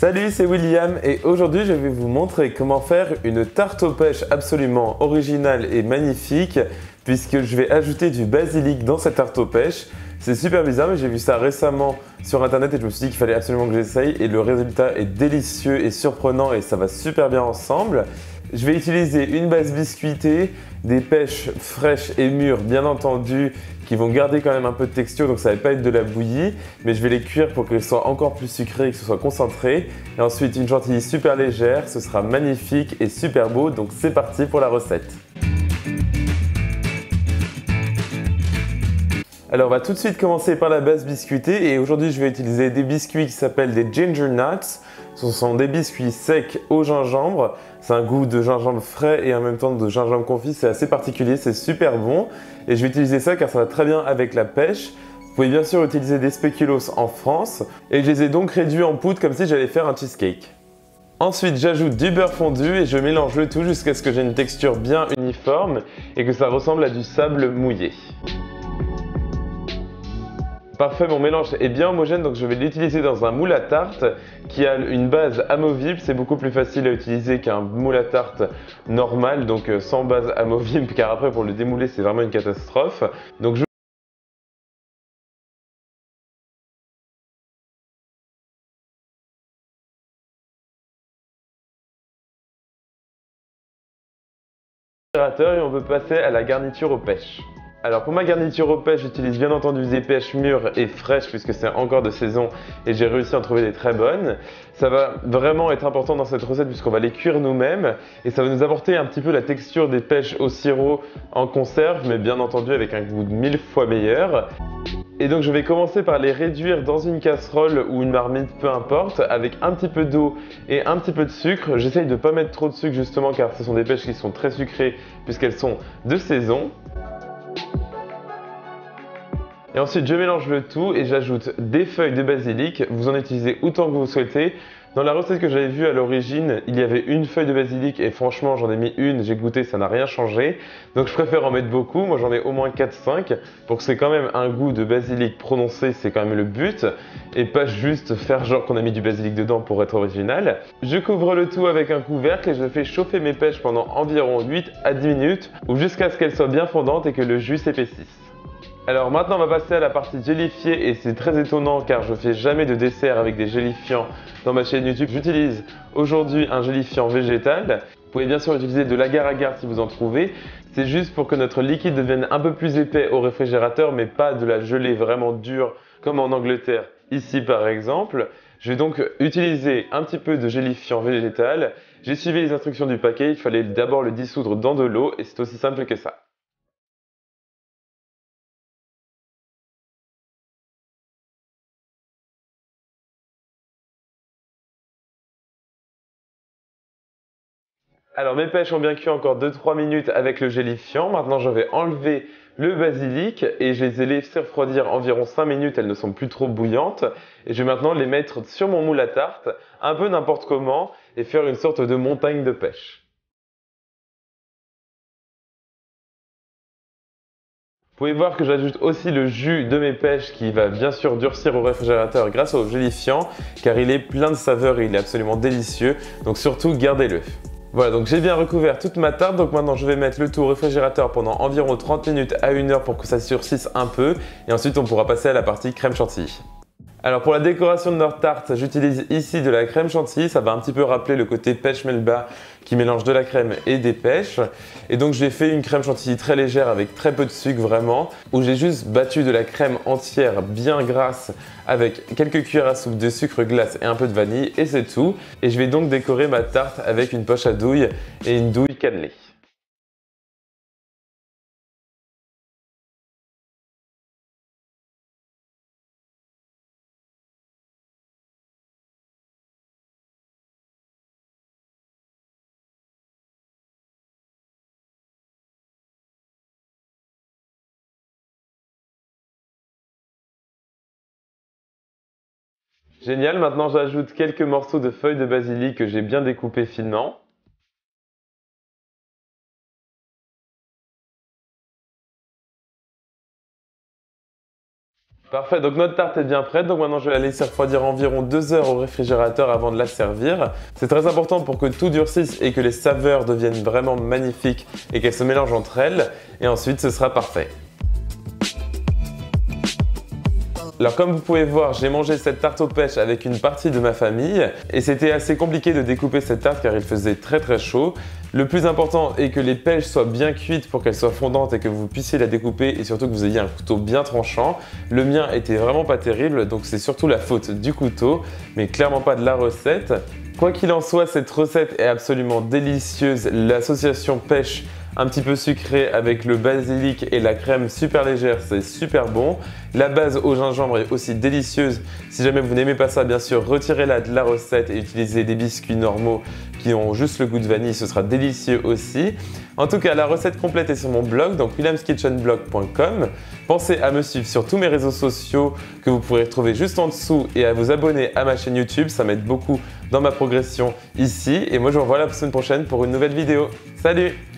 Salut, c'est William et aujourd'hui je vais vous montrer comment faire une tarte aux pêches absolument originale et magnifique puisque je vais ajouter du basilic dans cette tarte aux pêches. C'est super bizarre mais j'ai vu ça récemment sur internet et je me suis dit qu'il fallait absolument que j'essaye et le résultat est délicieux et surprenant et ça va super bien ensemble. Je vais utiliser une base biscuitée, des pêches fraîches et mûres bien entendu qui vont garder quand même un peu de texture donc ça ne va pas être de la bouillie mais je vais les cuire pour qu'elles soient encore plus sucrées et que ce soit concentré. Et ensuite une chantilly super légère, ce sera magnifique et super beau donc c'est parti pour la recette. Alors on va tout de suite commencer par la base biscuitée et aujourd'hui je vais utiliser des biscuits qui s'appellent des ginger nuts. Ce sont des biscuits secs au gingembre. C'est un goût de gingembre frais et en même temps de gingembre confit. C'est assez particulier, c'est super bon. Et je vais utiliser ça car ça va très bien avec la pêche. Vous pouvez bien sûr utiliser des spéculoos en France. Et je les ai donc réduits en poudre comme si j'allais faire un cheesecake. Ensuite, j'ajoute du beurre fondu et je mélange le tout jusqu'à ce que j'ai une texture bien uniforme et que ça ressemble à du sable mouillé. Parfait, mon mélange est bien homogène donc je vais l'utiliser dans un moule à tarte qui a une base amovible. C'est beaucoup plus facile à utiliser qu'un moule à tarte normal, donc sans base amovible car après pour le démouler c'est vraiment une catastrophe. Donc je et on peut passer à la garniture aux pêches. Alors pour ma garniture aux pêches, j'utilise bien entendu des pêches mûres et fraîches puisque c'est encore de saison et j'ai réussi à en trouver des très bonnes. Ça va vraiment être important dans cette recette puisqu'on va les cuire nous-mêmes et ça va nous apporter un petit peu la texture des pêches au sirop en conserve mais bien entendu avec un goût 1000 fois meilleur. Et donc je vais commencer par les réduire dans une casserole ou une marmite, peu importe, avec un petit peu d'eau et un petit peu de sucre. J'essaye de ne pas mettre trop de sucre justement car ce sont des pêches qui sont très sucrées puisqu'elles sont de saison. Et ensuite je mélange le tout et j'ajoute des feuilles de basilic. Vous en utilisez autant que vous souhaitez. Dans la recette que j'avais vue à l'origine, il y avait une feuille de basilic et franchement j'en ai mis une, j'ai goûté, ça n'a rien changé. Donc je préfère en mettre beaucoup, moi j'en ai au moins 4-5 pour que c'est quand même un goût de basilic prononcé, c'est quand même le but. Et pas juste faire genre qu'on a mis du basilic dedans pour être original. Je couvre le tout avec un couvercle et je fais chauffer mes pêches pendant environ 8 à 10 minutes ou jusqu'à ce qu'elles soient bien fondantes et que le jus s'épaississe. Alors maintenant on va passer à la partie gélifiée et c'est très étonnant car je fais jamais de dessert avec des gélifiants dans ma chaîne YouTube. J'utilise aujourd'hui un gélifiant végétal. Vous pouvez bien sûr utiliser de l'agar-agar si vous en trouvez. C'est juste pour que notre liquide devienne un peu plus épais au réfrigérateur mais pas de la gelée vraiment dure comme en Angleterre ici par exemple. Je vais donc utiliser un petit peu de gélifiant végétal. J'ai suivi les instructions du paquet, il fallait d'abord le dissoudre dans de l'eau et c'est aussi simple que ça. Alors mes pêches ont bien cuit encore 2-3 minutes avec le gélifiant. Maintenant je vais enlever le basilic et je les ai laissées refroidir environ 5 minutes, elles ne sont plus trop bouillantes. Et je vais maintenant les mettre sur mon moule à tarte, un peu n'importe comment, et faire une sorte de montagne de pêche. Vous pouvez voir que j'ajoute aussi le jus de mes pêches qui va bien sûr durcir au réfrigérateur grâce au gélifiant car il est plein de saveurs et il est absolument délicieux, donc surtout gardez-le. Voilà, donc j'ai bien recouvert toute ma tarte, donc maintenant je vais mettre le tout au réfrigérateur pendant environ 30 minutes à 1 heure pour que ça surcisse un peu et ensuite on pourra passer à la partie crème chantilly. Alors pour la décoration de notre tarte, j'utilise ici de la crème chantilly, ça va un petit peu rappeler le côté pêche melba qui mélange de la crème et des pêches. Et donc j'ai fait une crème chantilly très légère avec très peu de sucre vraiment, où j'ai juste battu de la crème entière bien grasse avec quelques cuillères à soupe de sucre glace et un peu de vanille et c'est tout. Et je vais donc décorer ma tarte avec une poche à douille et une douille cannelée. Génial, maintenant j'ajoute quelques morceaux de feuilles de basilic que j'ai bien découpées finement. Parfait, donc notre tarte est bien prête, donc maintenant je vais la laisser refroidir environ 2 heures au réfrigérateur avant de la servir. C'est très important pour que tout durcisse et que les saveurs deviennent vraiment magnifiques et qu'elles se mélangent entre elles, et ensuite ce sera parfait. Alors comme vous pouvez voir, j'ai mangé cette tarte aux pêches avec une partie de ma famille et c'était assez compliqué de découper cette tarte car il faisait très chaud. Le plus important est que les pêches soient bien cuites pour qu'elles soient fondantes et que vous puissiez la découper et surtout que vous ayez un couteau bien tranchant. Le mien était vraiment pas terrible, donc c'est surtout la faute du couteau, mais clairement pas de la recette. Quoi qu'il en soit, cette recette est absolument délicieuse. L'association pêche un petit peu sucré avec le basilic et la crème super légère, c'est super bon. La base au gingembre est aussi délicieuse. Si jamais vous n'aimez pas ça, bien sûr, retirez-la de la recette et utilisez des biscuits normaux qui ont juste le goût de vanille, ce sera délicieux aussi. En tout cas, la recette complète est sur mon blog, donc williamskitchenblog.com. Pensez à me suivre sur tous mes réseaux sociaux que vous pourrez retrouver juste en dessous et à vous abonner à ma chaîne YouTube, ça m'aide beaucoup dans ma progression ici. Et moi, je vous revois la semaine prochaine pour une nouvelle vidéo. Salut!